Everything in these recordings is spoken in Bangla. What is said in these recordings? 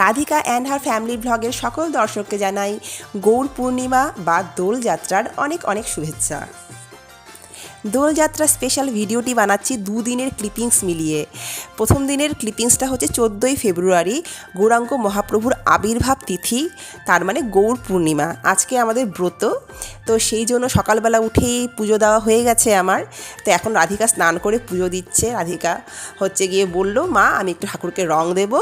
রাধিকা অ্যান্ড হার ফ্যামিলি ব্লগের সকল দর্শককে জানাই গৌর পূর্ণিমা বা দোলযাত্রার অনেক অনেক শুভেচ্ছা। দোলযাত্রা স্পেশাল ভিডিওটি বানাচ্ছি দুদিনের ক্লিপিংস মিলিয়ে। প্রথম দিনের ক্লিপিংসটা হচ্ছে 14ই ফেব্রুয়ারি, গৌরাঙ্গ মহাপ্রভুর আবির্ভাব তিথি, তার মানে গৌর পূর্ণিমা। আজকে আমাদের ব্রত, তো সেই জন্য সকালবেলা উঠেই পুজো দেওয়া হয়ে গেছে আমার। তো এখন রাধিকা স্নান করে পুজো দিচ্ছে। রাধিকা হচ্ছে গিয়ে বলল, মা আমি একটু ঠাকুরকে রং দেব,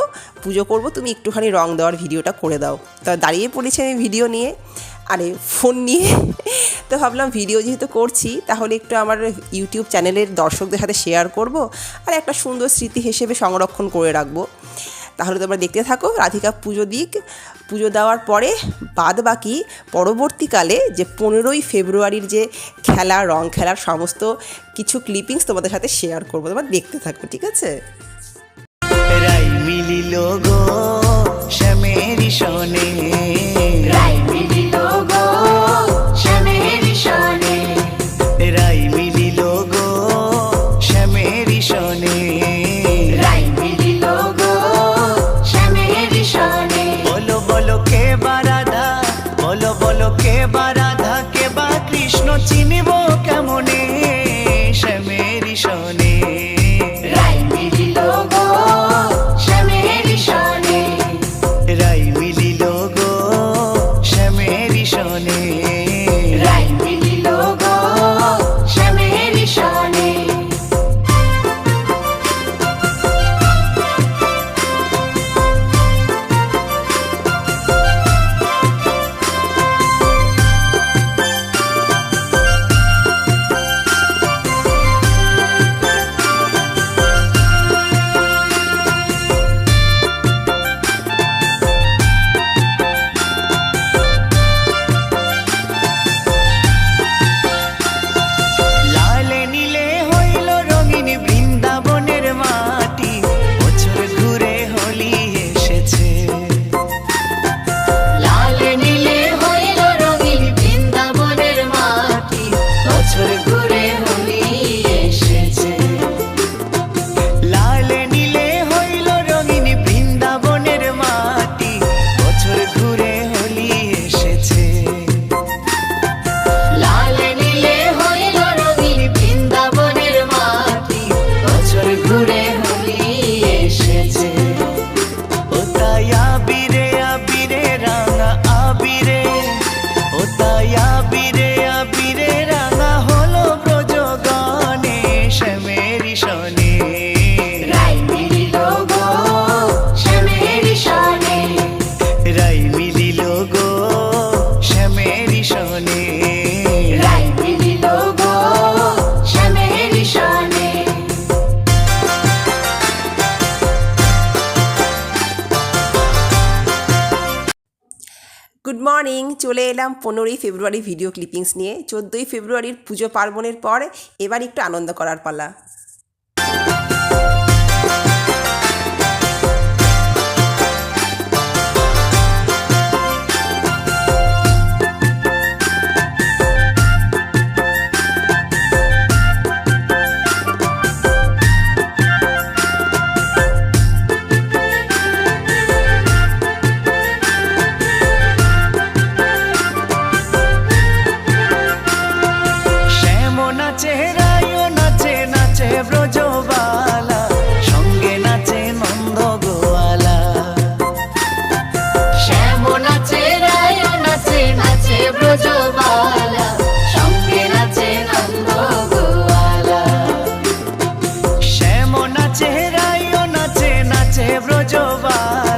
পুজো করব, তুমি একটুখানি রং দেওয়ার ভিডিওটা করে দাও। তো দাঁড়িয়ে পড়েছি আমি ভিডিও নিয়ে, আরে ফোন নিয়ে। তো ভাবলাম ভিডিও যেহেতু করছি তাহলে একটু আমার ইউটিউব চ্যানেলের দর্শকদের সাথে শেয়ার করব আর একটা সুন্দর স্মৃতি হিসেবে সংরক্ষণ করে রাখবো। তাহলে তোমরা দেখতে থাকো, রাধিকা পুজো দিক। পুজো দেওয়ার পরে বাদ বাকি পরবর্তীকালে যে 15ই ফেব্রুয়ারির যে খেলা, রং খেলার সমস্ত কিছু ক্লিপিংস তোমাদের সাথে শেয়ার করবো, তোমরা দেখতে থাকো, ঠিক আছে? রাই মিলিল গো শ্যামেরি শনে, রাই মিলিল গো শ্যামেরি শনে, রাই মিলিল গো শ্যামেরি শনে, রাই মিলিল গো শ্যামেরি শনে। বলো বলো কে বা রাধা, বলো বলো কে বা রাধা, কে বা কৃষ্ণ চিনিব কেমনে শ্যামেরি শনে, রাই মিলিল গো শ্যামেরি শনে, রাই মিলিল গো শ্যামেরি শনে, রাই মিলিল গো শ্যামেরি শনে। লালে নীলে হইল রঙিন বৃন্দাবনের মাটি, বছর ঘুরে হোলি এসেছে, লাল নীলে হইল রঙিন বৃন্দাবনের মাটি, বছর ঘুরে হোলি এসেছে। লালে নীলে হইল রঙিন বৃন্দাবনের মাটি, বছর ঘুরে হোলি এসেছে, লাল নীলে হইল রঙিন বৃন্দাবনের মাটি, বছর ঘুরে হোলি এসেছে। ও তাই আবিরে আবিরে রাঙা আবিরে, ও তাই আবিরে আবিরে রাঙা হলো ব্রজগণে শ্যামেরি শনে, রাই মিলিল গো শ্যামেরি শনে, রাই মিলিল গো শ্যামেরি শনে, রাই মিলিল গো শ্যামেরি শনে। গুড মর্নিং, চলে এলাম 15ই ফেব্রুয়ারি ভিডিও ক্লিপিংস নিয়ে। 14ই ফেব্রুয়ারির পুজো পার্বণের পর এবার একটু আনন্দ করার পালা। শ্যাম নাচে রায়ও নাচে, নাচে ব্রজবালা, সঙ্গে নাচে নন্দ গোয়ালা, শ্যাম নাচে রায় নাচে, নাচে ব্রজবালা, সঙ্গে নাচে নন্দ গোয়ালা। শ্যাম নাচে রায়ও নাচে, নাচে ব্রজবালা,